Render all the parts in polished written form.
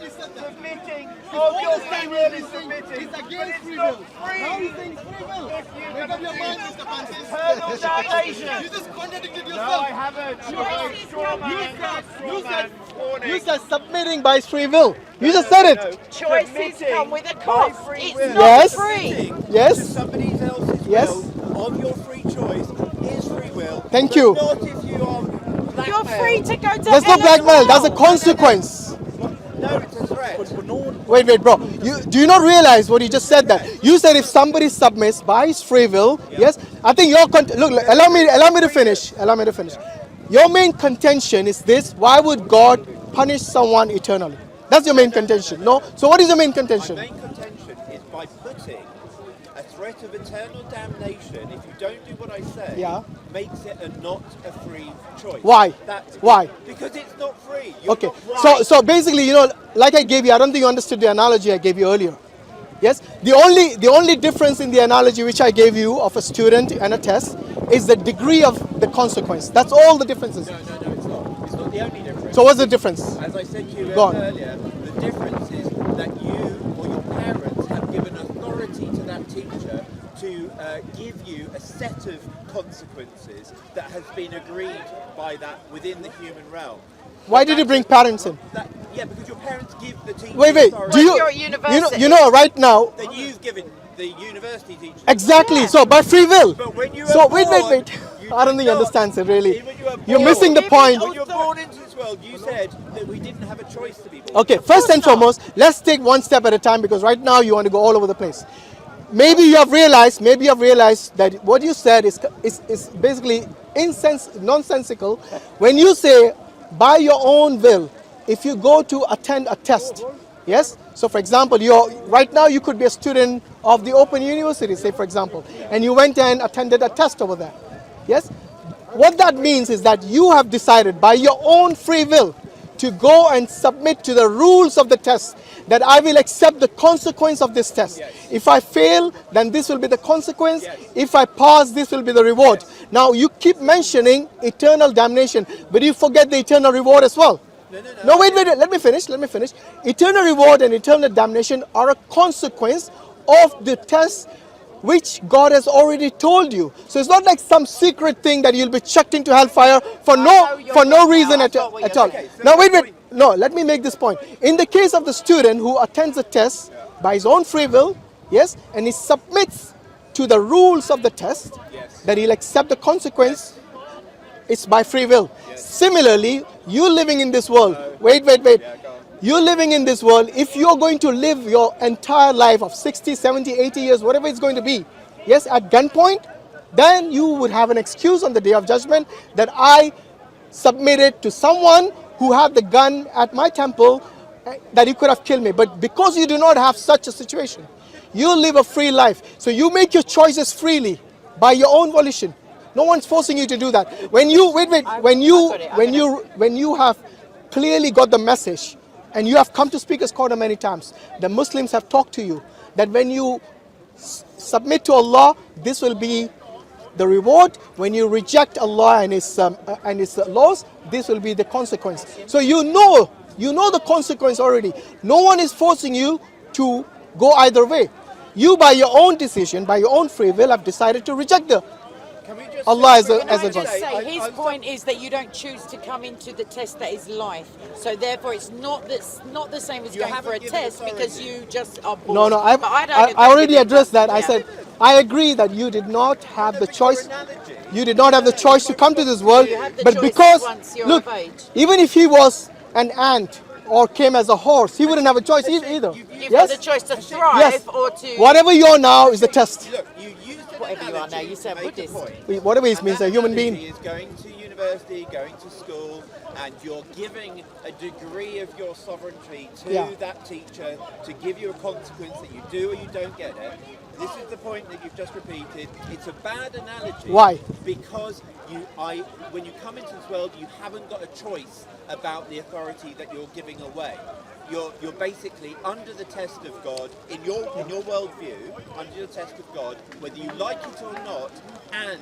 Submitting. Oh, you're saying really submitting. It's against free not will. free. Now he's saying free will. If you're Make going up to your mind, do Mr. Francis. eternal damnation. You just contradicted No, yourself. I haven't. I'm a straw man. You said submitting by free will. You just said it. Choices come with a cost. It's will. not Yes. free. Yes. To somebody else's Yes. will of your free choice is free will. Thank but you. Not if you are blackmailed. You're free to go to That's hell not blackmail. as That's a well. consequence. No, it's a threat. Wait, bro. Do you not realize what you just said? That you said if somebody submits by his free will, yes. I think your look. Allow me to finish. Allow me to finish. Your main contention is this: why would God punish someone eternally? That's your main contention. No. So what is your main My contention? main contention is by putting a threat of eternal damnation if you don't do what I say, Yeah. makes it not a free choice. Why? Why? Because it's not free. You're Okay. not right. So basically, like I gave you, I don't think you understood the analogy I gave you earlier. Yes. The only difference in the analogy which I gave you of a student and a test is the degree of the consequence. That's all the differences. No, it's not. It's not the only difference. So what's the difference? As I said to you Go on. earlier, the difference is that you or your parents have given authority to that teacher to give you a set of consequences that has been agreed by that within the human realm. Why did you bring parents in? Yeah, because your parents give the teacher Wait. authority. Do you? You're at university. You know right now. That you've given the university teacher. Exactly. Yeah. So by free will. But when you So were wait. born, you I don't did think you not. understand it really. When you were You're born- missing the point. When you're born into this world, you said that we didn't have a choice to be born. Okay, first and not. foremost, let's take one step at a time because right now you want to go all over the place. Maybe you have realized that what you said is basically nonsensical. When you say by your own will, if you go to attend a test, yes. So for example, right now you could be a student of the Open University, say for example, and you went and attended a test over there, yes. What that means is that you have decided by your own free will to go and submit to the rules of the test, that I will accept the consequence of this test. Yes. If I fail, then this will be the consequence. Yes. If I pass, this will be the reward. Now you keep mentioning eternal damnation, but you forget the eternal reward as well. No, wait, let me finish. Eternal reward and eternal damnation are a consequence of the test which God has already told you. So it's not like some secret thing that you'll be chucked into hellfire for know your no point reason now. I at got what all. you're saying. Now wait. No, let me make this point. In the case of the student who attends a test by his own free will, yes, and he submits to the rules of the test, Yes. that he'll accept the consequence. It's by free will. Similarly, you living in this world. Wait. Yeah, go on. You're living in this world. If you're going to live your entire life of 60, 70, 80 years, whatever it's going to be, yes, at gunpoint, then you would have an excuse on the day of judgment that I submitted to someone who had the gun at my temple, that he could have killed me. But because you do not have such a situation, you live a free life. So you make your choices freely by your own volition. No one's forcing you to do that. When you when you have clearly got the message, and you have come to Speaker's Corner many times, the Muslims have talked to you that when you submit to Allah, this will be the reward. When you reject Allah and His laws, this will be the consequence. So you know the consequence already. No one is forcing you to go either way. You, by your own decision, by your own free will, have decided to reject the Can we just Allah as Can a I God. just say, his point is that you don't choose to come into the test that is life. So therefore, it's not the same as You going for a haven't given test because authority. you just are born. No, But I don't agree I already with him. addressed that. I Yeah. said, I agree that you did not have the Your choice. analogy. You did not have the choice to come to this world. You have the But choice because, once you're look, of age. even if he was an ant or came as a horse, he wouldn't have a choice either. You've Yes? got the choice to thrive Yes. or to Whatever you are now is the test. Look, you used an Whatever you are analogy now, you sound to make a Buddhist. point. Whatever it And means, that a human analogy being. is going to university, going to school, and you're giving a degree of your sovereignty to Yeah. that teacher to give you a consequence that you do or you don't get it. This is the point that you've just repeated. It's a bad analogy. Why? Because when you come into this world, you haven't got a choice about the authority that you're giving away. You're basically under the test of God in your worldview, under the test of God, whether you like it or not, and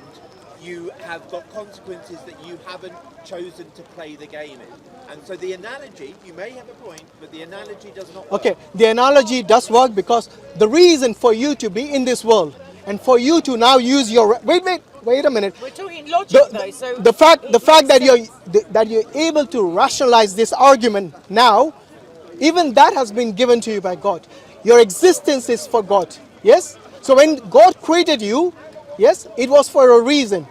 you have got consequences that you haven't chosen to play the game in. And so the analogy, you may have a point, but the analogy does not work. Okay, the analogy does work because the reason for you to be in this world and for you to now use your wait a minute. We're talking logic though, so The fact that you're able to rationalize this argument now, even that has been given to you by God. Your existence is for God. Yes? So when God created you, yes, it was for a reason.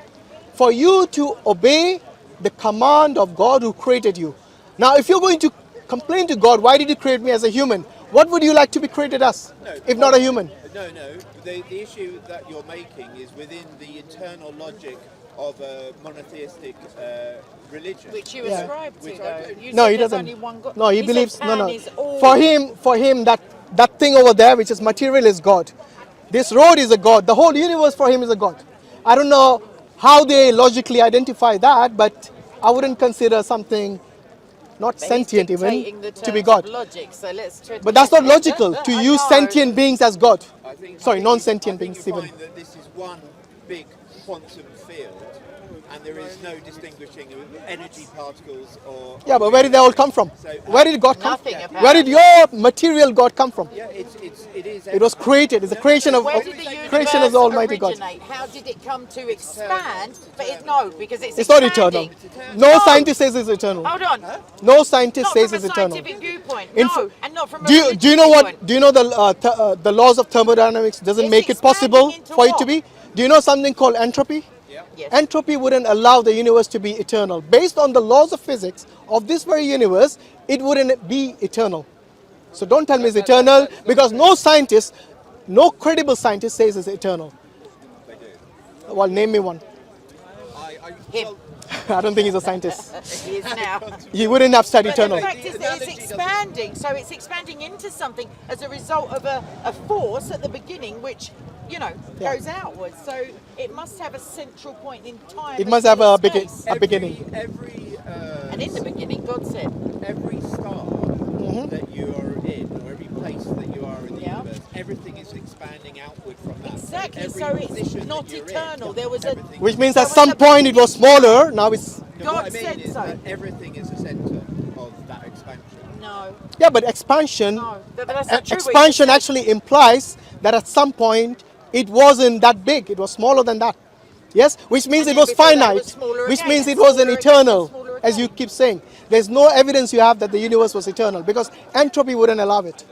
For you to obey the command of God who created you. Now, if you're going to complain to God, why did you create me as a human? What would you like to be created as, if not a human? No. The issue that you're making is within the internal logic of a monotheistic religion. which you Yeah. ascribe to Which I though. do. You No, said he there's doesn't. only one God. No, he said believes Pan is all- For him, that thing over there, which is material, is God. This road is a God. The whole universe for him is a God. I don't know how they logically identify that, but I wouldn't consider something not But he's sentient even dictating the to be terms God. of logic, so let's tread But that's not carefully. logical to I use know. sentient beings as God. I think, Sorry, I think non-sentient I think beings you even. find that this is one big quantum field, and there is no distinguishing of energy particles or. Yeah, but where did they all come from? Where did God come Nothing, from? apparently. Where did your material God come from? Yeah, it is. It was created. It's a creation of Where did the creation of universe the Almighty God. originate? How did it come to expand? But no, because It's not eternal. expanding. No scientist says it's eternal. Hold on. No scientist Not says from a it's eternal. scientific viewpoint. In No, fa- and not from a Do you religious know viewpoint. what? Do you know the laws of thermodynamics doesn't It's make it expanding possible into for it what? to be? Do you know something called entropy? Yes. Entropy wouldn't allow the universe to be eternal. Based on the laws of physics of this very universe, it wouldn't be eternal. So don't tell me it's eternal because no scientist, no credible scientist says it's eternal. They do. Well, name me one. Him. I don't think he's a scientist. He is now. He wouldn't have said But eternal. the fact is that it's expanding, so it's expanding into something as a result of a force at the beginning, which, you know, Yeah. goes outwards. So it must have a central point in time. It and must have a space. beginning. And in the beginning, God said, Every star that you are in, or every place that you are in the Yeah. universe, everything is expanding outward from that. exactly. Every So it's position not that you're in, eternal. There was a. everything- Which means So at in some the point it was beginning- smaller. Now it's No, God what I mean said is so. that everything is a centre of that expansion. No, yeah, but expansion. no, that's not true. what you Expansion just said. actually implies that at some point it wasn't that big. It was smaller than that. Yes, which means And it then was before that it finite, was smaller which again, means and it wasn't smaller again, and eternal, smaller as you again. keep saying. There's no evidence you have that the universe was eternal because entropy wouldn't allow it.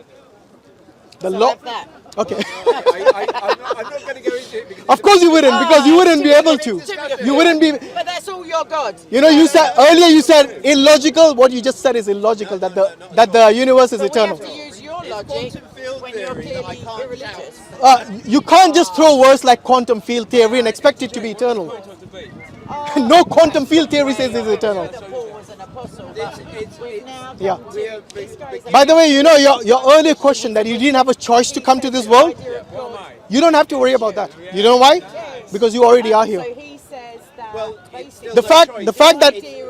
The So law. have that. Okay. I'm not going to go into it because Of course you wouldn't because you Ah, wouldn't be able typical, to. typical. You wouldn't be. But that's all your God. You know, you said earlier. You said illogical. What you just said is illogical. That the universe is But we eternal. have to use your logic quantum field when you're theory that I clearly can't irreligious. You can't just throw words like quantum field theory and expect it to be eternal. No quantum field theory says it's eternal. That Paul was an apostle, but we've now Yeah. come to this guy's By the way, you know your earlier question that you didn't have a choice to come to this world. idea of God. You don't have to worry about that. You know why? Because you already are here. So he says that Well, it's basically still The no fact- choice. the fact that- idea of,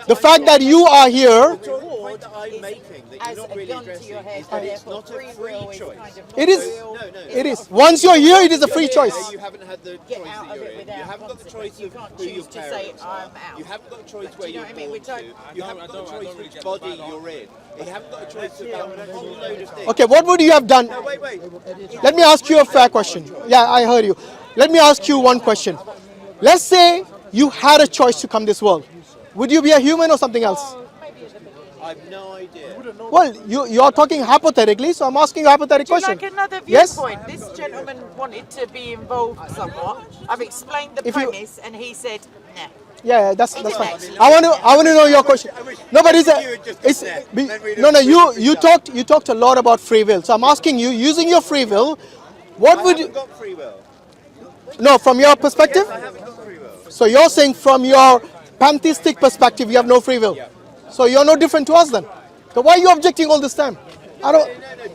The fact that you are here, The point that I'm making that as you're not a really gun to addressing your head, is that it's therefore not a free free will is choice. kind of it is. not real. It is. Once you're here, it is a free choice. You haven't had the Get choice out that of you're it in. without You haven't got the choice consequence. You of can't who your choose to say, parents are. "I'm out." You haven't got a choice Do where you know you're what I mean? born We don't- to. You haven't got a choice which body you're in. You haven't got a choice about a whole load of things. Okay, what would you have done? No, wait. Let me ask you a fair question. Yeah, I heard you. Let me ask you one question. Let's say you had a choice to come this world. Would you be a human or something else? I've no idea. Well, you're talking hypothetically, so I'm asking you a hypothetical Would you question. like another Yes? viewpoint? This gentleman wanted to be involved somewhat. I've explained the If you- premise, and he said, "Nah." Yeah, that's didn't fine. actually. I want to know your question. No, but it's you had just it's gone there. be- Then we'd no. have- You talked a lot about free will. So I'm asking you, using your free will, what I would haven't you? got free will. No, from your perspective. I haven't got free will. So you're saying from your pantheistic perspective, you have no free will. So you're no different to us then. So why are you objecting all this time? I don't.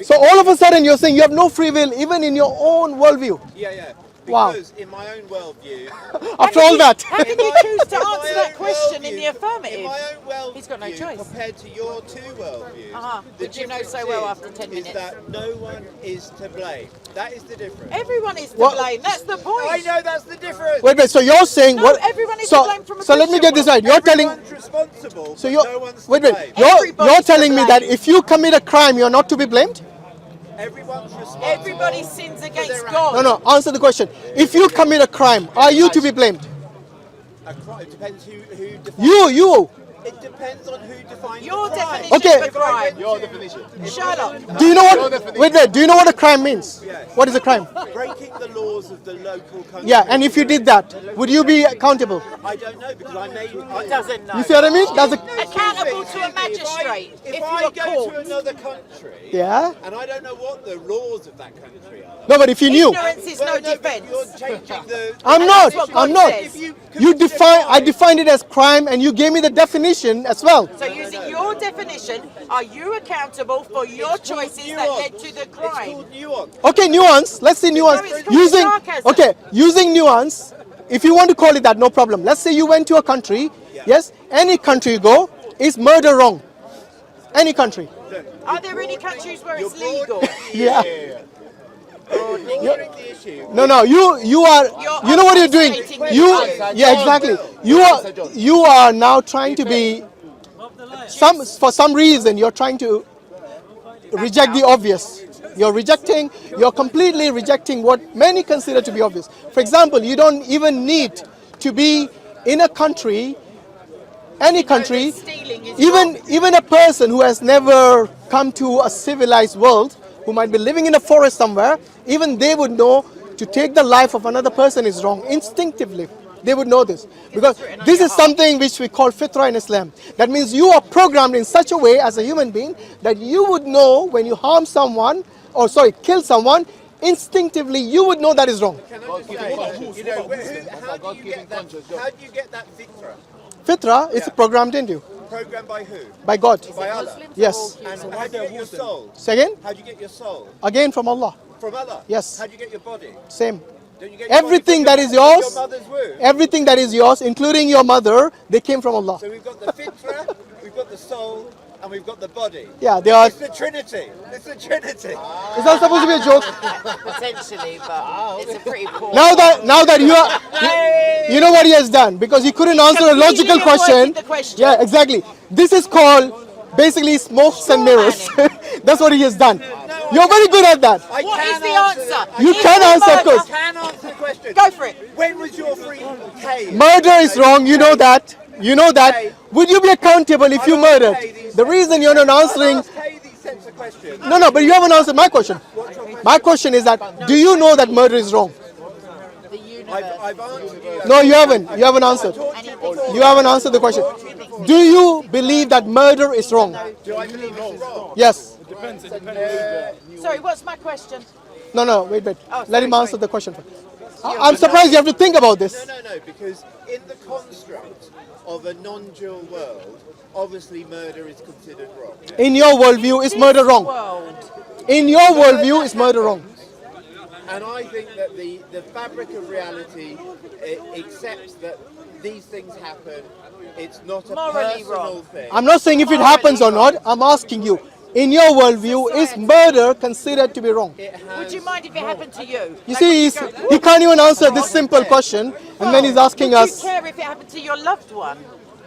So all of a sudden you're saying you have no free will even in your own worldview. Yeah. Wow. Because in my own worldview, After all that. How can you choose to answer that question in the in affirmative? my own worldview, He's got no choice. compared to your two worldviews, the which you know difference so well is- after 10 minutes. is that no one is to blame. That is the difference. Everyone is to What- blame. That's the point. I know that's the difference. Wait, so you're saying No, what? everyone is so, to blame from a so let me Christian get this right. You're telling. Everyone's responsible. So but you're. no one's to Wait, blame. You're Everybody's telling to me that blame. if you commit a crime, you're not to be blamed? Everyone's responsible. Everybody sins against their God. No. Answer the question. If you commit a crime, are you to be blamed? A crime, it depends who defines You. It depends on who defines Your the crime. definition Okay. of a crime. Your definition. Shut up. Do you know what? Wait. Do you know what a crime means? Yes. What is a crime? Breaking the laws of the local country. Yeah, and if you did that, would you be accountable? I don't know because I may. I Doesn't know. You see what I mean? That's a. Accountable to a magistrate if If you I were go to caught. another country, Yeah. and I don't know what the laws of that country are. No, but if you knew. Ignorance is no Well, but defence. You're changing the. I'm And not. that's what God I'm not. says. If you You commit a define. I crime- defined it as crime, and you gave me the definition as well. So using your definition, are you accountable for your It's called choices that nuance. led to the It's crime? called nuance. Okay, nuance. Let's say nuance. No, it's called Using. sarcasm. Okay, using nuance. If you want to call it that, no problem. Let's say you went to a country. Yes, any country you go, is murder wrong? Any country. Are there any countries where it's You're broad- legal? Yeah. Broadening the issue. No. You are. You know what you're doing. understating You. it. Yeah, exactly. You are now trying to be. For some reason, you're trying to reject the obvious. You're completely rejecting what many consider to be obvious. For example, you don't even need to be in a country, any country, Stealing is even a person who has never come to a civilized world, who might be living in a forest somewhere, even they would know to take the life of another person is wrong. Instinctively, they would know this. Because this is something which we call fitra in Islam. That means you are programmed in such a way as a human being that you would know when you harm someone, kill someone, instinctively you would know that is wrong. Can I just say, how do you get that fitra? Fitra is programmed into you Programmed by who? by God. By Allah. Yes. And how do you get your soul? Second, How do you get your soul? again from Allah. From Allah? Yes. How do you get your body? Same. Don't you get your Everything body that from is yours, your mother's womb? everything that is yours, including your mother, they came from Allah. So we've got the fitra, we've got the soul, and we've got the body. Yeah, they are. It's the Trinity. It's the Trinity. Is that supposed to be a joke? potentially, but it's a pretty poor. Now that you know what he has done, because he couldn't answer a logical completely question. avoided the question. Yeah, exactly. This is called basically smokes and mirrors. That's what he has done. You're very good at that. I What can is the answer answer? that. You Is can it answer, of murder? course. I can answer the question. Go for it. When was your freedom paid? Murder is wrong. You know that. You know that. Would you be accountable if you murdered? The reason you're not answering. Pay these sets of questions. No, but you haven't answered my question. My question is that, do you know that murder is wrong? The universe. I've answered you. No, you haven't. You haven't answered. You haven't answered the question. Do you believe that murder is wrong? Do I believe it's wrong? Yes. Sorry, what's my question? No, wait. Oh, Let him sorry, answer the question first. I'm surprised you have to think about this. No, because in the construct of a non-dual world, obviously murder is considered wrong. In your worldview, is murder wrong? World. In your worldview, is murder wrong? And I think that the fabric of reality accepts that these things happen. It's not a Morally personal wrong. thing. I'm not saying if it happens or not. I'm asking you. In your worldview, is murder considered to be wrong? It has, Would you mind if it happened to you? You see, he can't even answer this simple question, and then he's asking Would us. you care if it happened to your loved one?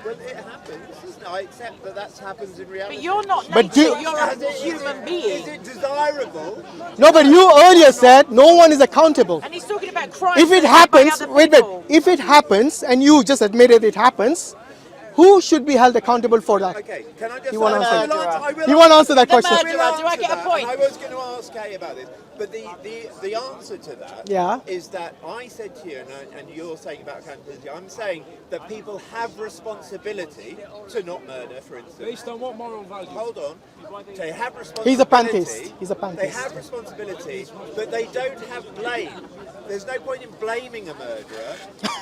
well, it happens. Isn't it? I accept that happens in reality. But you're not But nature, do- you're a human Is being. it desirable? No, but you earlier said no one is accountable. And he's talking about crimes If it committed by happens, other wait. people. If it happens, and you just admitted it happens, who should be held accountable for that? Okay, can I just You wanna answer? I will You want to answer that The question? murderer. Do I get a that, point? and I was going to ask Kay about this, but the answer to that Yeah. is that I said to you, and you're saying about accountability, I'm saying that people have responsibility to not murder, for instance. Based on what moral value? Hold on. They have responsibility. He's a pantheist. He's a They pantheist. have responsibility, but they don't have blame. There's no point in blaming a murderer.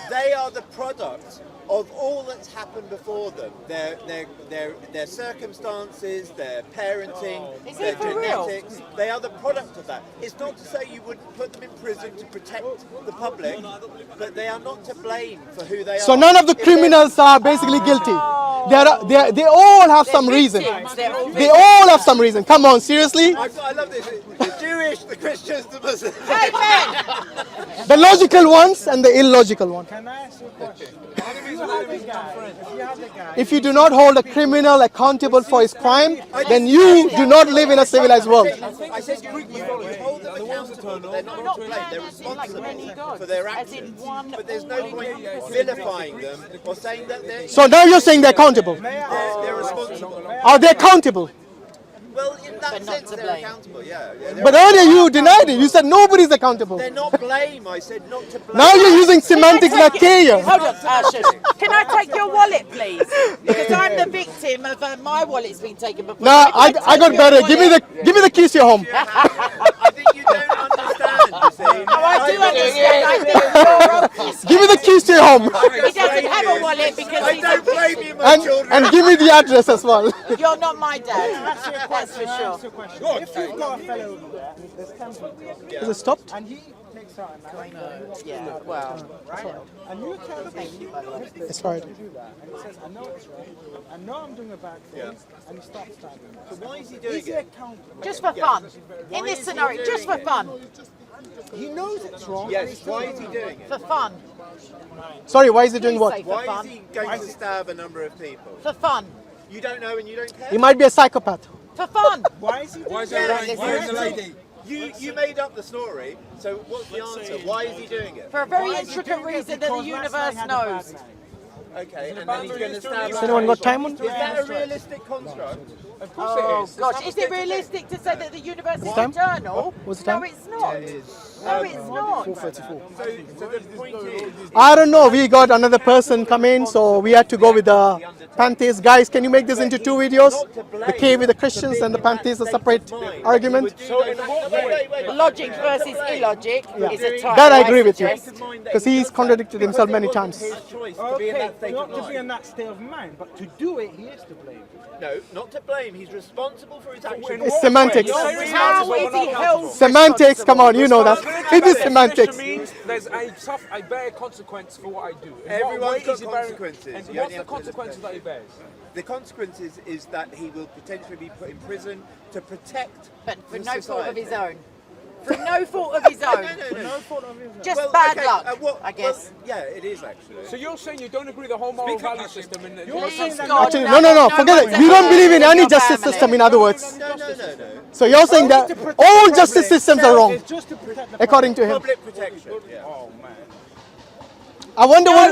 They are the product of all that's happened before them, their circumstances, their parenting, Is their it for real? genetics, they are the product of that. It's not to say you wouldn't put them in prison to protect the public, but they are not to blame for who they are. So none of the If they're- criminals are basically guilty. They all have some reason. They're all They all have some reason. Come on, seriously? I love this. The Jewish, the Christians, the Muslims. Amen. The logical ones and the illogical ones. Can I ask you a question? If you have the guy, If you do not hold a criminal accountable for his crime, then you do not live in a civilized world. I said you hold them accountable, but they're not to blame. They're responsible for their actions. But there's no point vilifying them or saying that So now you're saying they're accountable. they're responsible. Are they accountable? Well, in that But not sense, to they're blame. accountable. Yeah. They're But earlier you denied it. You said nobody's accountable. They're not blame. I said not to blame. Now you're using semantics like here. Hold on, Ashen. Can I take your wallet, please? Because I'm the victim of my wallet's been taken before. Nah, Can I take got your better. wallet? Give me the keys to your home. I think you don't understand. You see. Oh, I do understand. I think you're wrong. Give me the keys to your home. He doesn't have a wallet because I he's don't a blame you, my children. And give me the address as well. You're not my dad. That's for sure. ask you a question. If you've got a fellow over there, there's 10 people, Is it stopped? and he takes out a knife, Yeah, well. right? And you tell him, It's right. to do that, and he says, I know it's wrong, I know I'm doing a bad thing, and he stops stabbing. So why is he doing Is he it? accountable? Just for fun. In this scenario, just for fun. He knows it's wrong. Yes. Why is he doing it? For fun. Sorry, why is he doing Please what? say for Why is fun. he going to stab a number of people? For fun. You don't know and you don't care. He might be a psychopath. For fun. Why is he doing Yeah, you made up the story. So what's the answer? Why is he doing it? For a very intricate reason that the universe knows. Okay, and then he's going to stab. Has anyone got time on? Is that a realistic construct? Oh gosh, is it realistic to say that the universe is time? eternal? What's the No, time? it's not. No, it's not. 4:34. So the point is, I don't know. We got another person come in, so we had to go with the pantheists. Guys, can you make this into two videos? The cave with the Christians and the pantheists, a separate argument. Logic versus illogic is a tie. That I agree with you, because he's contradicted himself many times. his choice to be in Okay, that state not of to be in mind. that state of mind, but to do it, he is to blame. No, not to blame. He's responsible for his actions. It's semantics. How is he held Semantics, come on, you know that. It is semantics. means there's I bear consequence for what I do. In what Everyone's way got is he bearing- consequences. And You what's only the have to consequences that he bears? The consequences is that he will potentially be put in prison to protect but for the no fault of society. his own? For no fault of his own. No. Just Well, bad okay, luck, well, I guess. yeah, it is actually. So you're saying you don't agree the whole moral value system in the Please, that- God, Actually, no, forget it. You don't believe in any justice system, in other words. No. So you're saying that all justice systems are wrong, It's just to protect the according to him. Public protection. Yeah. Oh man. I wonder what.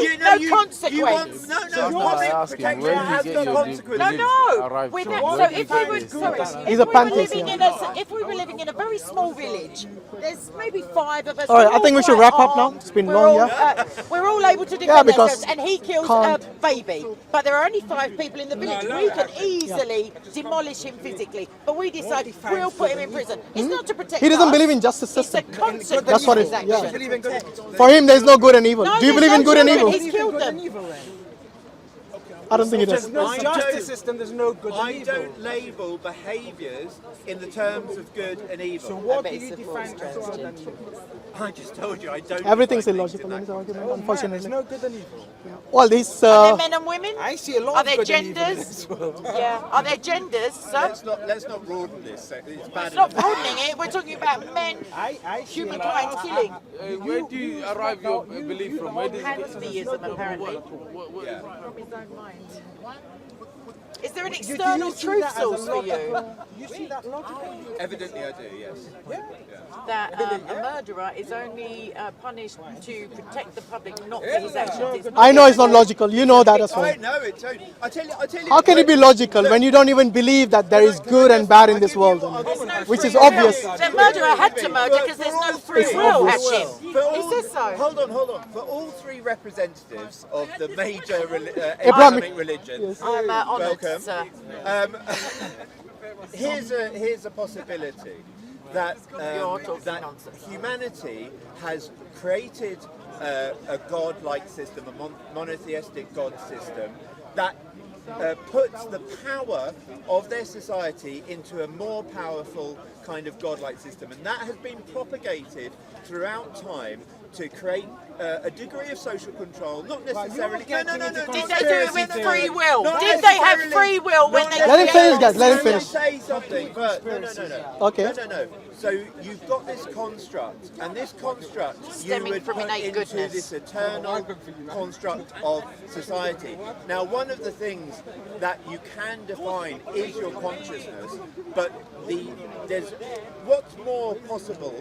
consequence. Public protection has got consequences. No. With that, so if we were, sorry, He's if a we were pantheist, living yeah. if we were living in a very small village, there's maybe 5 of us. All right, we're I think we should quite wrap up now. armed, It's been we're long, all, yeah? we're all able to defend because ourselves, and he kills can't- a baby. But there are only 5 people in the village. We can easily demolish him physically, but we decide we'll put him in prison. It's not to protect He doesn't us, believe in justice it's a system. consequence That's what of it his is. Yeah. action. For him, there's no good and evil. No, Do you there's believe in no good and children. evil? He's killed them. I don't think he There's does. no I justice don't- system, there's no good and I evil. don't label behaviours in the terms of good and evil. So what bet do you it's a define false as good question. and evil? I just told you I don't. Everything's define things illogical in in his that argument, There's unfortunately. no good and evil. Well, these. Are there men and women? I see a lot Are of there good and evil in genders? this world. Yeah. Are there genders, sir? Let's not broaden this. It's bad It's not enough. broadening it. We're talking about men, I see humankind killing. where do you arrive your belief from? Where does Pantheism, apparently. Yeah. From his own mind. Is there an Do you external see truth that as a source for you? logical- You see that logical? Evidently, I do. Yes. That a murderer is only punished to protect the public, not for his actions. It's not I know it's not logical. You know that as well. I know it. Tony. I tell you. How can it be logical when you don't even believe that there is good and bad in this world? Which is obvious. The murderer had to murder because there's no free will, Hashim. He says so. Hold on. For all 3 representatives of the major Abrahamic- Islamic religions, I'm honoured, welcome. sir. Here's a possibility that You're talking that nonsense. humanity has created a God-like system, a monotheistic God system that puts the power of their society into a more powerful kind of godlike system, and that has been propagated throughout time to create a degree of social control, not necessarily. Did they do it with free will? Not Did they have necessarily- free will when they Let him finish, created guys. Let him the finish. Say something, but no. Okay. No. So you've got this construct, and this construct you Stemming would from put innate into goodness. this eternal construct of society. Now, one of the things that you can define is your consciousness, but there's what's more possible,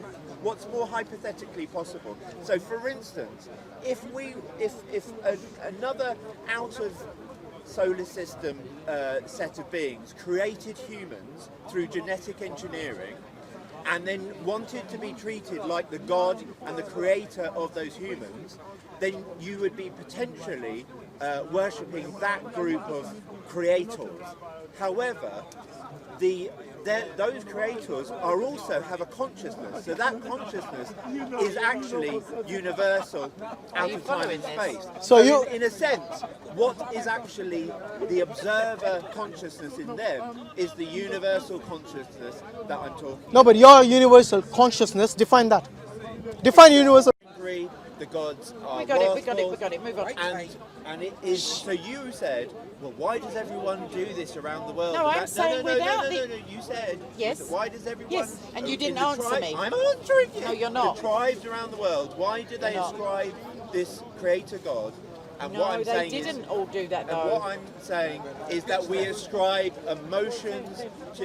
what's more hypothetically possible. So, for instance, if another out of solar system set of beings created humans through genetic engineering and then wanted to be treated like the god and the creator of those humans, then you would be potentially worshipping that group of creators. However, those creators also have a consciousness, so that consciousness is actually universal out of time and space. So you- in a sense, what is actually the observer consciousness in them is the universal consciousness that I'm talking No, but your universal consciousness, define that. Define universal. about. The gods are We got it, worthwhile, move on. and it is. So you said, well, why does everyone do this around the world? No, I'm saying without no. the- You said Yes. Why does everyone? Yes, and you in didn't the answer me. I'm answering you. No, you're not. The tribes around the world. Why do they You're not. ascribe this creator god? And what No, I'm they saying didn't is, all do that and what though. I'm saying is that we ascribe emotions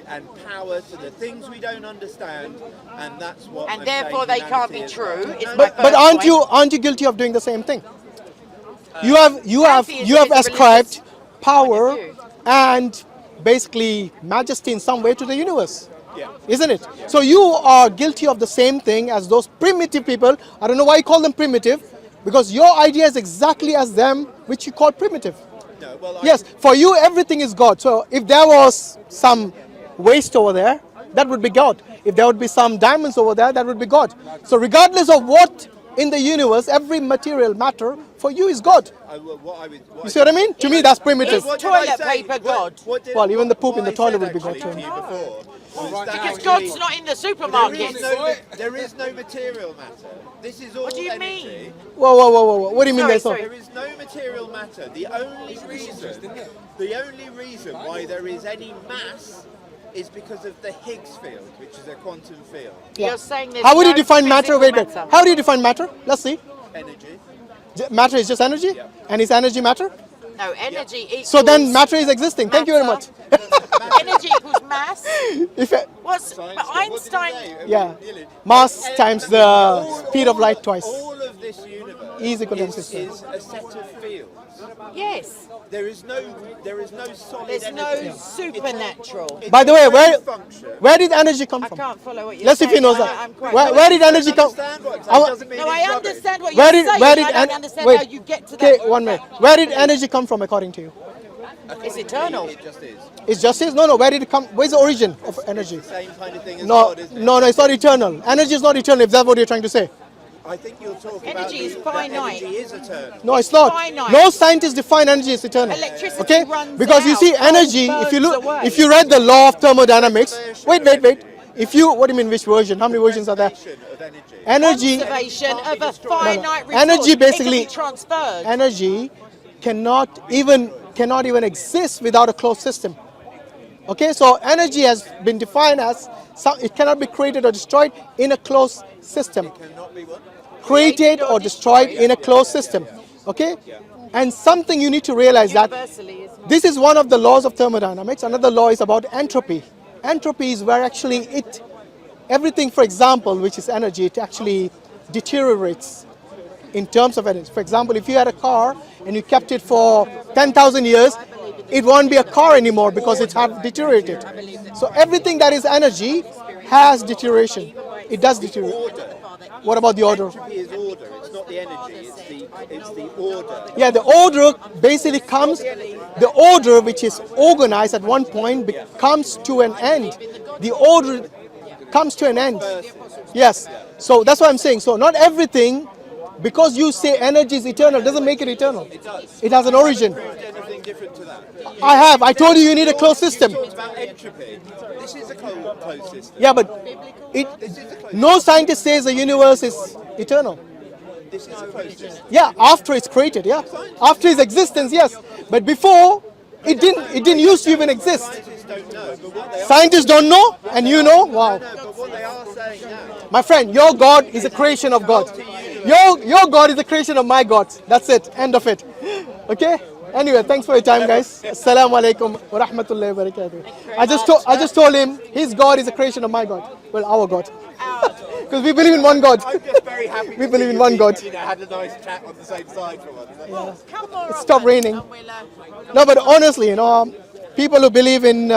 and power to the things we don't understand, and that's what. And I'm therefore saying they can't be humanity is true. about. It's No, my no, But aren't you guilty of doing the same thing? You have Pantheism is a ascribed religious power point of view. and basically majesty in some way to the universe. Yeah. Isn't it? So you are guilty of the same thing as those primitive people. I don't know why you call them primitive, because your idea is exactly as them, which you call primitive. No, well, Yes, for you everything is God. So if there was some waste over there, that would be God. If there would be some diamonds over there, that would be God. So regardless of what in the universe, every material matter for you is God. You see what I mean? To me, that's primitive. Is toilet paper God? Well, even the poop in the toilet would be God too. Because God's not in the supermarket. There is no material matter. This is all What do you energy. mean? Whoa. What do you mean there's Sorry, no? There is no material matter. The only reason why there is any mass is because of the Higgs field, which is a quantum field. You're saying there's How would you no define matter? physical Wait. matter. How do you define matter? Let's see. Energy. Matter is just energy? Yeah. And is energy matter? No, energy equals... So then matter is existing. Thank you very much. Energy equals mass. If it, But Einstein... yeah, mass times the speed of light twice. All of this universe E is equal to is MC². a set of fields. Yes. There is no solid There's no energy. supernatural. It's By the way, a where function. where did energy come I from? can't follow what you're Let's see if he saying. knows I'm that. quite- Where did energy come? Understand what I'm I saying wa- doesn't mean No, it's I rubbish. understand what Where you're did saying. where did I don't en- understand wait? how you get to Okay, that. 1 minute. Where did energy come from according to you? It's eternal. It just is. It's justice? No. Where did it come? Where's the origin of energy? Same kind of thing as No, God, isn't it? no, it's not eternal. Energy is not eternal. If that's what you're trying to say. I think you'll talk about Energy is that finite. energy is eternal. No, it's not. Finite. No scientists define energy as eternal. Electricity Okay? runs Because you out, see, coal energy. If you look, burns away. if you read the law of thermodynamics. Wait. If you, what do you mean? Which version? How many versions are there? Of energy. Energy. Conservation of a No, finite resource. Energy It can basically- be transferred. Energy cannot even exist without a closed system. Okay, so energy has been defined as it cannot be created or destroyed in a closed system. Cannot be what? Created or destroyed in a closed system. Okay, and something you need to realize that Universally is not. this is one of the laws of thermodynamics. Another law is about entropy. Entropy is where actually everything, for example, which is energy, it actually deteriorates in terms of energy. For example, if you had a car and you kept it for 10,000 years, it won't be a car anymore because it has deteriorated. So everything that is energy has deterioration. It does deteriorate. What about the order? Entropy is order. It's not the energy. It's the order. Yeah, the order basically comes, the order which is organized at one point comes to an end. The order comes to an end. Yes. So that's what I'm saying. So not everything Because you say energy is eternal doesn't make it eternal. It does. It has an origin. Proved anything different to that? I have. I told you need a closed system. You talked about entropy. This is a closed system. Yeah, but no scientist says the universe is eternal. This is a closed system. Yeah, after it's created, yeah. After its existence, yes. But before, it didn't used to even exist. Scientists don't know, but what they are Scientists don't know, and you know? Wow. but what they are saying now. My friend, your God is a creation of God. Your God is a creation of my God. That's it. End of it. Okay? Anyway, thanks for your time, guys. Assalamu alaikum wa rahmatullahi wa barakatuh. I just told him his God is a creation of my God. Well, our God. Because we believe in one God. I'm just very happy We to believe see in you one two, God. You know, had a nice chat on the same side for once. Come more It stopped often raining. and we'll, No, but honestly, people who believe in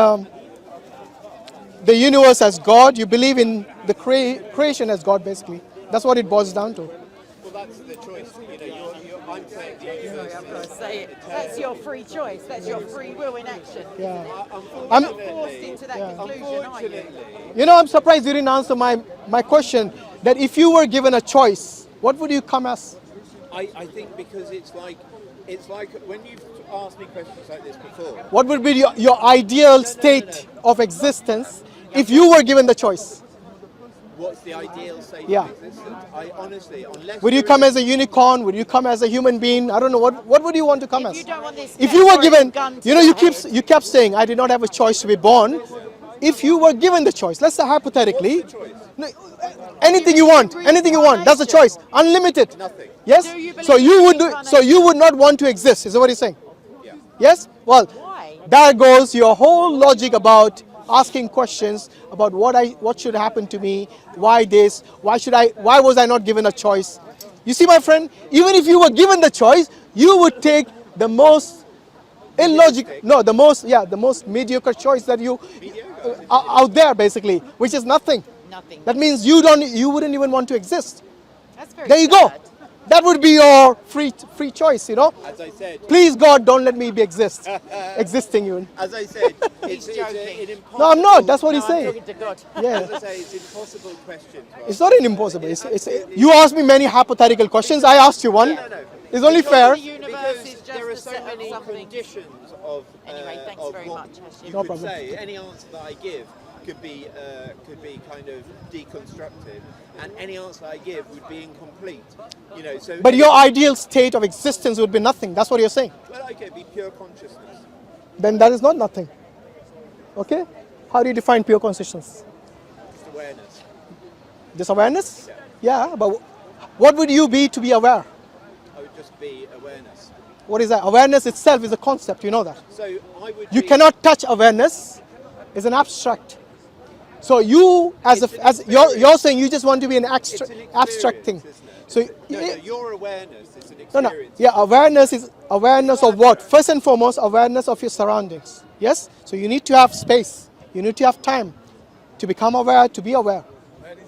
the universe as God, you believe in the creation as God, basically. That's what it boils down to. Well, that's the choice. You know, I'm saying the universe I've got to say it. That's your free choice. That's your free will in action. Yeah. You're I'm, not forced into that conclusion, are you? I'm surprised you didn't answer my question. That if you were given a choice, what would you come as? I think because it's like when you've asked me questions like this before. What would be your ideal state of existence if you were given the choice? What's the ideal state Yeah. of existence? I honestly, unless Would you you're come in- as a unicorn? Would you come as a human being? I don't know. What would you want to come If as? you don't want this If you were metaphorical given, gun to you the head, kept saying, I did not have a choice to be born. If you were given the choice, let's say hypothetically, no, anything you want, that's the choice, unlimited. Nothing. Yes. Do you believe So you in would reincarnation? not want to exist. Is that what you're saying? Yeah. Yes. Well, Why? there goes your whole logic about asking questions about what should happen to me, why this, why was I not given a choice? You see, my friend, even if you were given the choice, you would take the most illogical, the most mediocre choice that you out there, basically, which is nothing. Nothing. That means you wouldn't even want to exist. That's very There you go. sad. That would be your free choice, As I said, Please God, don't let me be existing even. as I said, it's joking. an impossible. No, I'm not. That's what No, he's I'm saying. talking to God. Yeah. As I say, it's an impossible question to ask. It's not an impossible. You asked me many hypothetical questions. I asked you one. No. It's only fair. The universe Because is just there are a so set of many something. conditions of Anyway, thanks of very what much, Hashim. you No could problem. say. Any answer that I give could be kind of deconstructed, and any answer I give would be incomplete. So. But your ideal state of existence would be nothing. That's what you're saying. Well, okay, be pure consciousness. Then that is not nothing. Okay? How do you define pure consciousness? Just awareness. Just awareness? Yeah, but what would you be to be aware? I would just be awareness. What is that? Awareness itself is a concept. You know that. So I would. You be, cannot touch awareness. It's an abstract. So you, you're saying you just want to be an It's an abstract thing. experience, isn't it? So No, your awareness is an no, experience. yeah, awareness is awareness of what? First and foremost, awareness of your surroundings. Yes. So you need to have space. You need to have time to become aware, to be aware.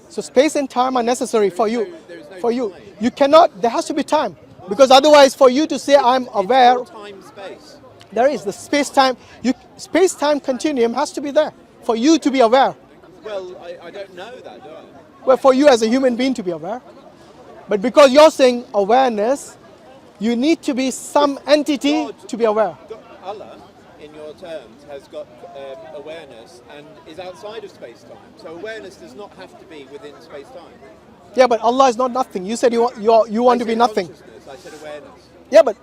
So space and time are necessary for you. there is no For you, time. you cannot. There has to be time because otherwise, for you to say I'm aware, It's all time space. there is the space-time. Space-time continuum has to be there for you to be aware. Well, I don't know that, do I? Well, for you as a human being to be aware. But because you're saying awareness, you need to be some entity to be aware. Allah, in your terms, has got awareness and is outside of space-time. So awareness does not have to be within space-time. Yeah, but Allah is not nothing. You said you want to be nothing. Consciousness, I said awareness. Yeah, but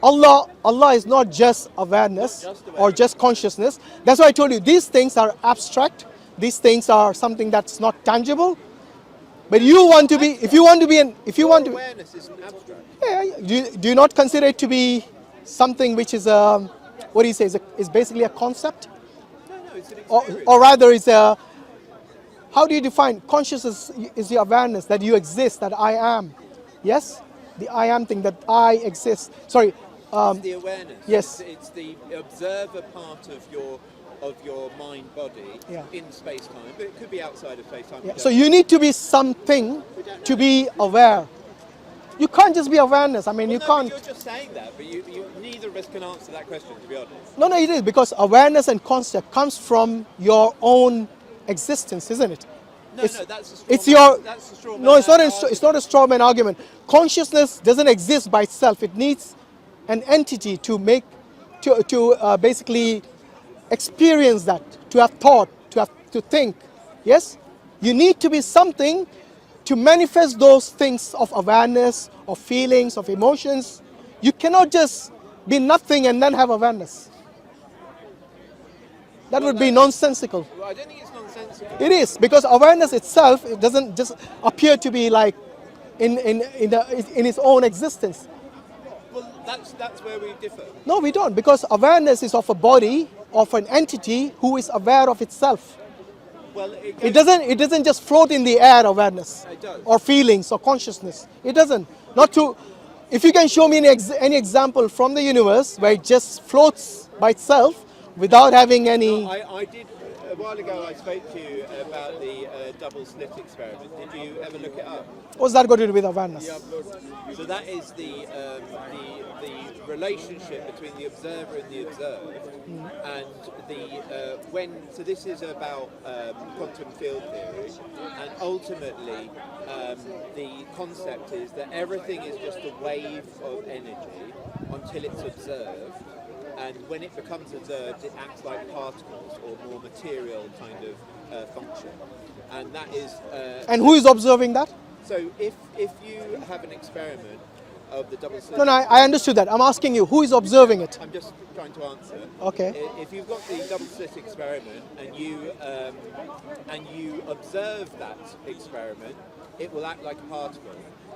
Allah is not just awareness or just consciousness. That's why I told you these things are abstract. These things are something that's not tangible. But you want to be, if you want to, Awareness isn't abstract. do you not consider it to be something which is what do you say, is basically a concept? No, it's an Or, experience. or rather is how do you define consciousness? Is the awareness that you exist, that I am. Yes? The I am thing, that I exist. Sorry. It's the awareness. yes. It's the observer part of your mind body Yeah. in space-time, but it could be outside of space-time. Yeah. So you need to be something to be aware. You can't just be awareness. I mean, you can't. You're just saying that, but neither of us can answer that question, to be honest. No, it is because awareness and concept comes from your own existence, isn't it? No, it's, no, that's a straw it's man. your, That's a straw no, man it's not, argument. it's not a straw man argument. Consciousness doesn't exist by itself. It needs an entity to make, to basically experience that, to have thought, to think. Yes? You need to be something to manifest those things of awareness, of feelings, of emotions. You cannot just be nothing and then have awareness. That would be nonsensical. Well, I don't think it's nonsensical. It is, because awareness itself, it doesn't just appear to be like in its own existence. Well, that's where we differ. No, we don't, because awareness is of a body, of an entity who is aware of itself. Well, It doesn't just float in the air, awareness, It does. or feelings, or consciousness. It doesn't. Not to. If you can show me any example from the universe where it just floats by itself without having any. I did, a while ago I spoke to you about the double slit experiment. Did you ever look it up? What's that got to do with awareness? So that is the relationship between the observer and the observed, and so this is about quantum field theory, and ultimately the concept is that everything is just a wave of energy until it's observed, and when it becomes observed it acts like particles or more material kind of function, and that is And who is observing that? so if you have an experiment of the double slit. No, I understood that. I'm asking you, who is observing it? I'm just trying to answer. Okay. If you've got the double slit experiment and you observe that experiment, it will act like a particle.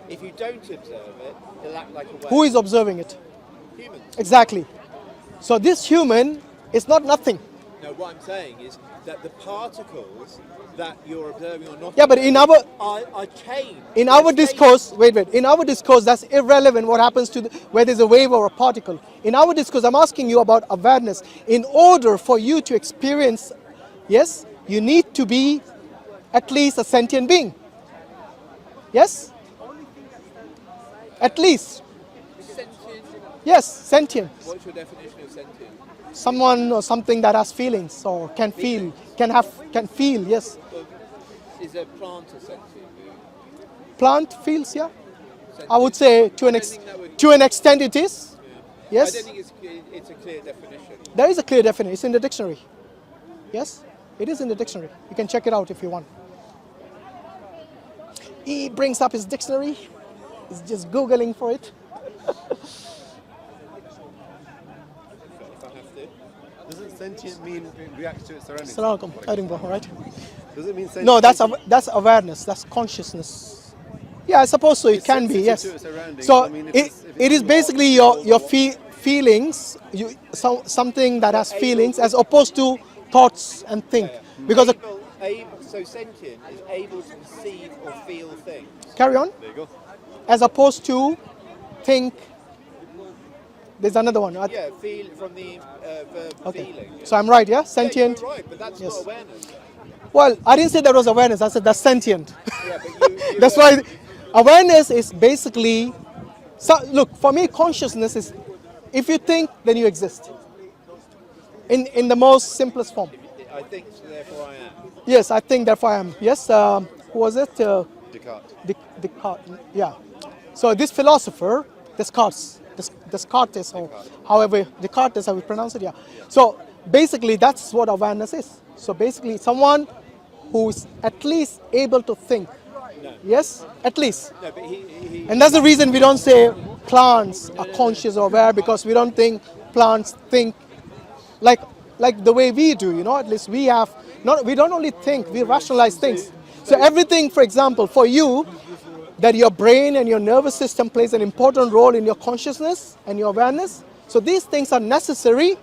If you don't observe it, it'll act like a wave. Who is observing it? Humans. Exactly. So this human is not nothing. No, what I'm saying is that the particles that you're observing or not Yeah, but in our are changed. in our discourse, in our discourse, that's irrelevant what happens to whether there's a wave or a particle. In our discourse, I'm asking you about awareness. In order for you to experience, yes, you need to be at least a sentient being. Yes? At least. Sentient. Yes, sentient. What's your definition of sentient? Someone or something that has feelings or can feel, can feel, yes. Is a plant a sentient being? Plant feels, yeah. I would say to an extent it is. Yes. I don't think it's a clear definition. There is a clear definition. It's in the dictionary. Yes, it is in the dictionary. You can check it out if you want. He brings up his dictionary. He's just Googling for it. Doesn't sentient mean it reacts to its surroundings? Assalamu alaikum. All right. Does it mean sentient? No, that's awareness. That's consciousness. Yeah, I suppose so. It It's can be. sensitive Yes. to its surroundings. So I mean, if it it's is basically your feelings. Something that has feelings, as opposed to thoughts and think. Because So sentient is able to perceive or feel things. carry on. There you go. As opposed to think. There's another one. Yeah, feel from the verb Okay. feeling. So I'm right, yeah? Yeah, Sentient. you're right, but that's Yes. not awareness. Well, I didn't say that was awareness. I said that's sentient. Yeah, but you That's why awareness is basically. So look, for me, consciousness is if you think, then you exist. In the most simplest form. I think, so therefore I am. Yes, I think therefore I am. Yes, who was it? Descartes. Descartes. Yeah. So this philosopher, Descartes, or however Descartes is how we pronounce it. Yeah. So basically, that's what awareness is. So basically, someone who's at least able to think. No. Yes, at least. No, but he And that's the reason we don't say plants are conscious or aware, because we don't think plants think like the way we do, you know. At least we don't only think, we rationalize things. So everything, for example, for you, that your brain and your nervous system plays an important role in your consciousness and your awareness. So these things are necessary,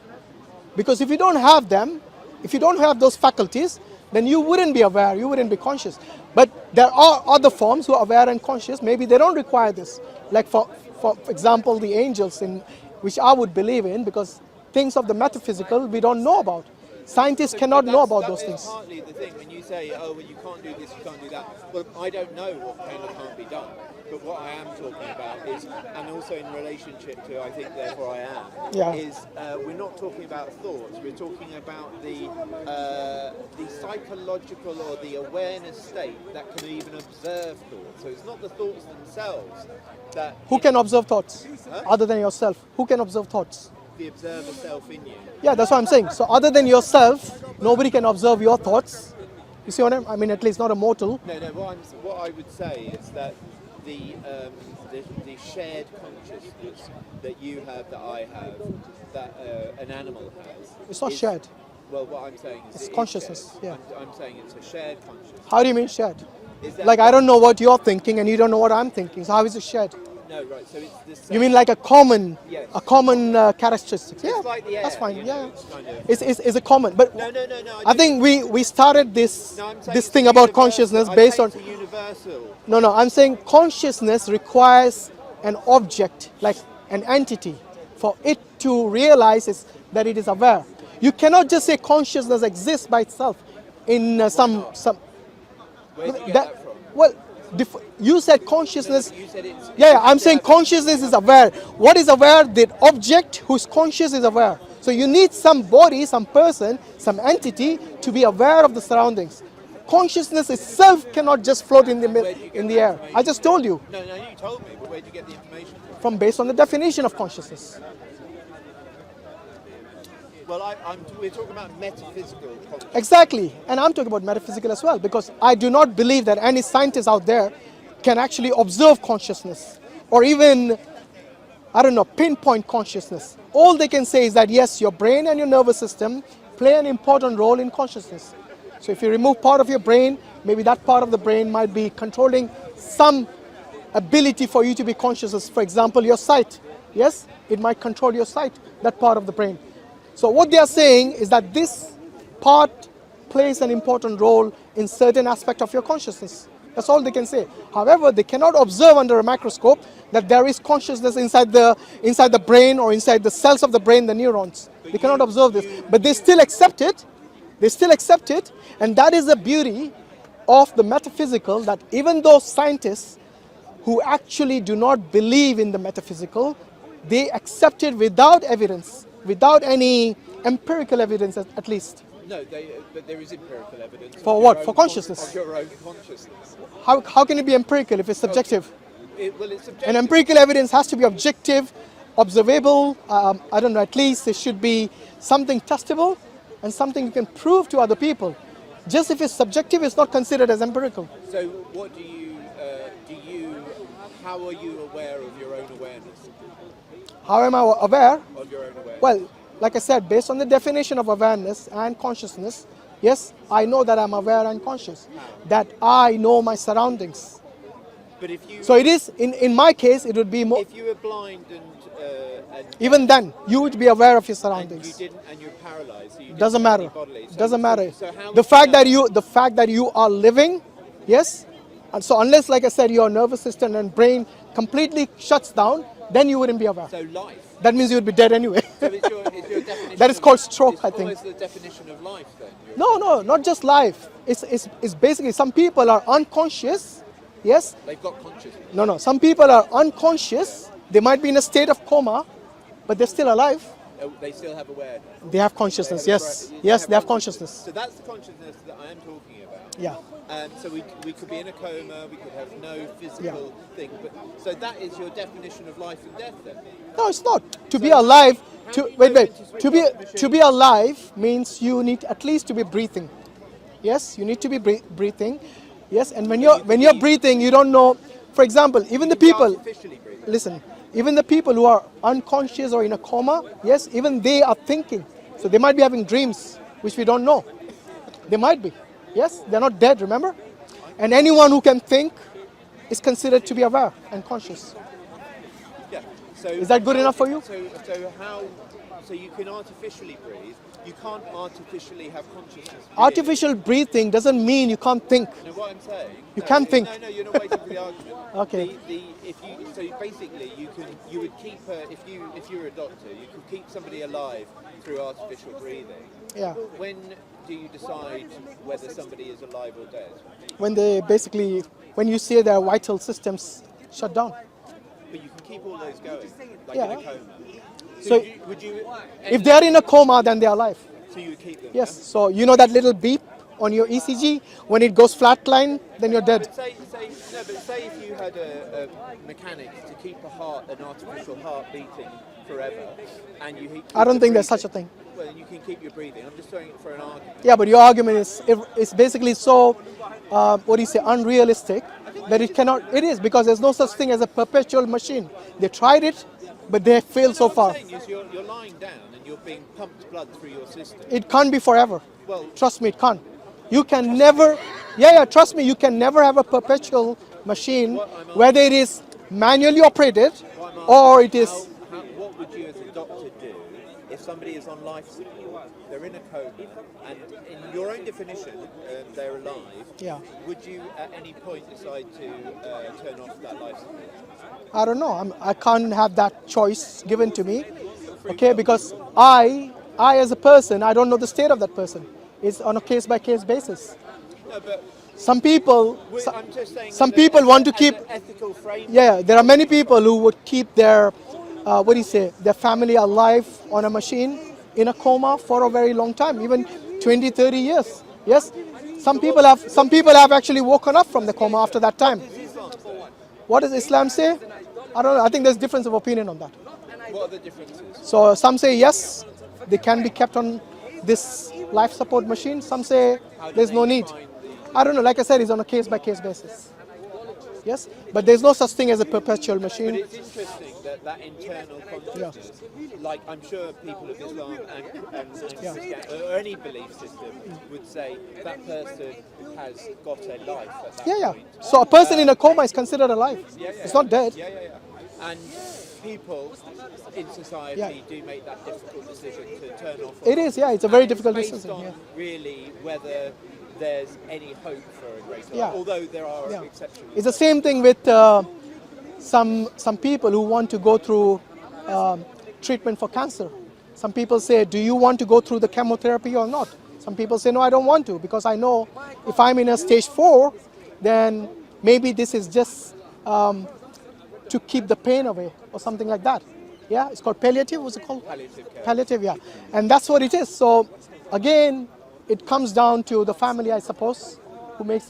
because if you don't have them, if you don't have those faculties, then you wouldn't be aware, you wouldn't be conscious. But there are other forms who are aware and conscious. Maybe they don't require this. Like for example, the angels, in which I would believe in, because things of the metaphysical we don't know about. Scientists cannot know about those things. Partly the thing when you say, oh, well, you can't do this, you can't do that. Well, I don't know what can or can't be done. But what I am talking about is, and also in relationship to, I think, therefore I am, Yeah. is we're not talking about thoughts. We're talking about the psychological or the awareness state that can even observe thoughts. So it's not the thoughts themselves that Who can observe thoughts Huh? other than yourself? Who can observe thoughts? the observer self in you. Yeah, that's what I'm saying. So other than yourself, nobody can observe your thoughts. You see what I mean? At least not a mortal. No. What I would say is that the shared consciousness that you have, that I have, that an animal has. It's not is- shared. Well, what I'm saying is It's it is consciousness, shared. yeah. I'm saying it's a shared consciousness. How do you mean shared? Is that Like I don't know what you're thinking and you don't know what I'm thinking. So how is it shared? No, right. So it's the same. You mean like a common, Yes. characteristic? Yeah, It's like the air, that's fine. you Yeah, know, it's kind of- it's a common. But No. I think we started this No, I'm saying this it's thing a about universal. consciousness I'm based saying on. it's a universal. No, I'm saying consciousness requires an object, like an entity, for it to realize that it is aware. You cannot just say consciousness exists by itself in some. Where do you get that from? Well, you said consciousness. You said it's. Yeah, I'm saying consciousness is aware. What is aware? The object who's conscious is aware. So you need some body, some person, some entity to be aware of the surroundings. Consciousness itself cannot just float in the air. I just told you No, you told me, but where did you get the information from? from based on the definition of consciousness. Well, we're talking about metaphysical consciousness. Exactly, and I'm talking about metaphysical as well because I do not believe that any scientist out there can actually observe consciousness or even, I don't know, pinpoint consciousness. All they can say is that yes, your brain and your nervous system play an important role in consciousness. So if you remove part of your brain, maybe that part of the brain might be controlling some ability for you to be conscious. For example, your sight. Yes, it might control your sight, that part of the brain. So what they are saying is that this part plays an important role in certain aspect of your consciousness. That's all they can say. However, they cannot observe under a microscope that there is consciousness inside the brain or inside the cells of the brain, the neurons. They cannot observe this, but they still accept it. They still accept it, and that is the beauty of the metaphysical, that even those scientists who actually do not believe in the metaphysical, they accept it without evidence, without any empirical evidence at least. No, but there is empirical evidence. For of what? your For own consciousness. Of your own consciousness. How can it be empirical if it's subjective? Well, it's subjective. And empirical evidence has to be objective, observable. I don't know, at least it should be something testable and something you can prove to other people. Just if it's subjective, it's not considered as empirical. So, what do you? How are you aware of your own awareness? How am I aware? Of your own awareness. Well, like I said, based on the definition of awareness and consciousness, yes, I know that I'm aware and conscious, that I know my surroundings. But if you, So it is, in my case, it would be more, if you were blind and even then, you would be aware of your you surroundings. didn't, and you're paralyzed, so you Doesn't didn't have matter. any bodily. So- Doesn't matter. So how The would fact know? that you are living, yes, and so unless, like I said, your nervous system and brain completely shuts down, then you wouldn't be aware. So life. That means you would be dead anyway. So it's your definition. That is of- called stroke, it's I think. almost the definition of life, then. No, not just life. It's basically some people are unconscious, yes. They've got consciousness. No. Some people are unconscious. They might be in a state of coma, but they're still alive. They still have awareness. They have consciousness. They have Yes, right- yes, they have consciousness. So that's the consciousness that I am talking about. Yeah. So we could be in a coma, we could have no physical thing, but so that is your definition of life and death, then. No, it's not. To be alive, how to do you wait. know when to switch To off the machine? be alive means you need at least to be breathing. Yes, you need to be breathing. Yes, and when you're breathing, you don't know. For example, even the people. Artificially breathing. Listen, even the people who are unconscious or in a coma, yes, even they are thinking. So they might be having dreams, which we don't know. They might be. Yes, they're not dead, remember? And anyone who can think is considered to be aware and conscious. Yeah. So Is that good enough for you? So how so you can artificially breathe. You can't artificially have consciousness. Artificial breathing doesn't mean you can't think. No, what I'm saying. You can't think. No, you're not waiting for the argument. Okay. So basically, you would keep if you were a doctor, you could keep somebody alive through artificial breathing. Yeah. When do you decide whether somebody is alive or dead? When you see their vital systems shut down. But you can keep all those going, like Yeah. in a coma. So would you if they are in a coma, then they are alive. so you would keep them? Yes. So you know that little beep on your ECG when it goes flatline, then you're dead. But say if you had a mechanic to keep an artificial heart beating forever, and you keep I don't your think there's such breathing, a thing. Well, then you can keep your breathing. I'm just throwing it for an argument. Yeah, but your argument is basically so unrealistic that it cannot. It is because there's no such thing as a perpetual machine. They tried it, but they failed so far. What I'm saying is you're lying down and you're being pumped blood through your system. It can't be forever. Well, Trust me, it can't. You can never. Yeah, trust me, you can never have a perpetual machine, whether it is manually operated or it is. what would you as a doctor do if somebody is on life support, they're in a coma, and in your own definition, they're alive? Yeah. Would you at any point decide to turn off that life support? I don't know. I can't have that choice given to me. Okay, because I as a person, I don't know the state of that person. It's on a case-by-case basis. No, but Some people, I'm just saying. some people want to keep. an ethical frame. Yeah, there are many people who would keep their, their family alive on a machine in a coma for a very long time, even 20, 30 years. Yes, some people have actually woken up from the coma after that time. What does Islam say? I don't know. I think there's difference of opinion on that. What are the differences? So some say yes, they can be kept on this life support machine. Some say there's no need. I don't know. Like I said, it's on a case-by-case basis. Yes, but there's no such thing as a perpetual But machine. it's interesting that internal consciousness, like I'm sure people of Islam and Christianity, or any belief system would say that person has got a life at that Yeah. point. So a person in a coma is considered alive. It's not dead. Yeah. And people in society do make that difficult decision to turn off. It is. Yeah, it's a very And difficult based decision. on Yeah. really whether there's any hope for a greater Yeah. life, although there are Yeah. exceptions. It's the same thing with some people who want to go through treatment for cancer. Some people say, do you want to go through the chemotherapy or not? Some people say, no, I don't want to, because I know if I'm in a stage 4, then maybe this is just to keep the pain away or something like that. Yeah, it's called palliative. What's it called? Palliative care. Palliative, yeah. And that's what it is. So again, it comes down to the family, I suppose, who makes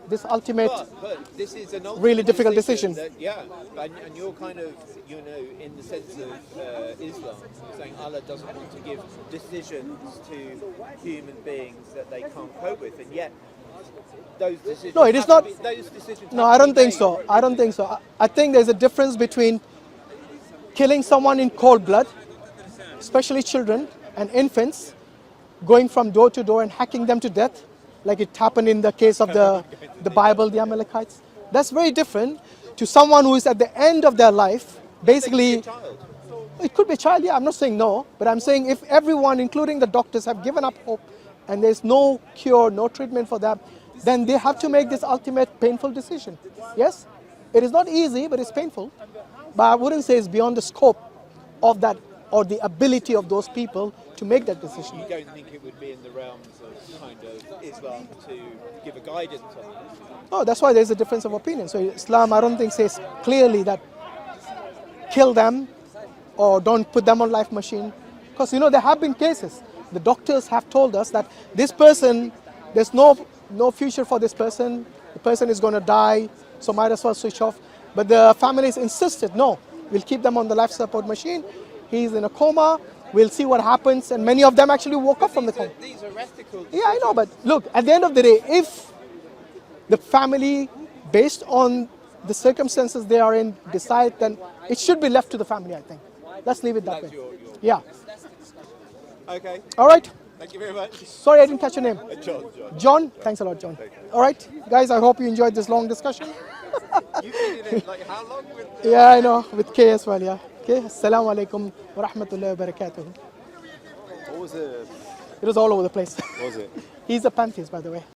this ultimate. But this is an ultimate really difficult decision. that, and you're kind of, in the sense of Islam, saying Allah doesn't want to give decisions to human beings that they can't cope with, and yet those decisions. No, it is have to not. be- those decisions. No, have I to don't be think made. so. I don't think so. I think there's a difference between killing someone in cold blood, especially children and infants, going from door to door and hacking them to death, like it happened in the case of the Bible, the Amalekites. That's very different to someone who is at the end of their life, basically. Child. It could be a child, yeah, I'm not saying no, but I'm saying if everyone, including the doctors, have given up hope and there's no cure, no treatment for them, then they have to make this ultimate painful decision. Yes, it is not easy, but it's painful. But I wouldn't say it's beyond the scope of that or the ability of those people to make that decision. You don't think it would be in the realms of kind of Islam to give a guidance on this? No, that's why there's a difference of opinion. So Islam, I don't think, says clearly that kill them or don't put them on life machine. Because, there have been cases. The doctors have told us that this person, there's no future for this person. The person is going to die, so might as well switch off. But the families insisted, no, we'll keep them on the life support machine. He's in a coma. We'll see what happens. And many of them actually woke up from the coma. These are ethical. Yeah, I know, but look, at the end of the day, if the family, based on the circumstances they are in, decide, then it should be left to the family, I think. Let's leave it that way. Yeah. Okay. All right. Thank you very much. Sorry, I didn't catch your name. John. John? Thanks a lot, John. All right. Guys, I hope you enjoyed this long discussion. You've been in it like how long with? Yeah, I know. With K as well, yeah. Okay. Assalamu alaikum wa rahmatullahi wa barakatuh. was a... It was all over the place. Was it? He's a pantheist, by the way.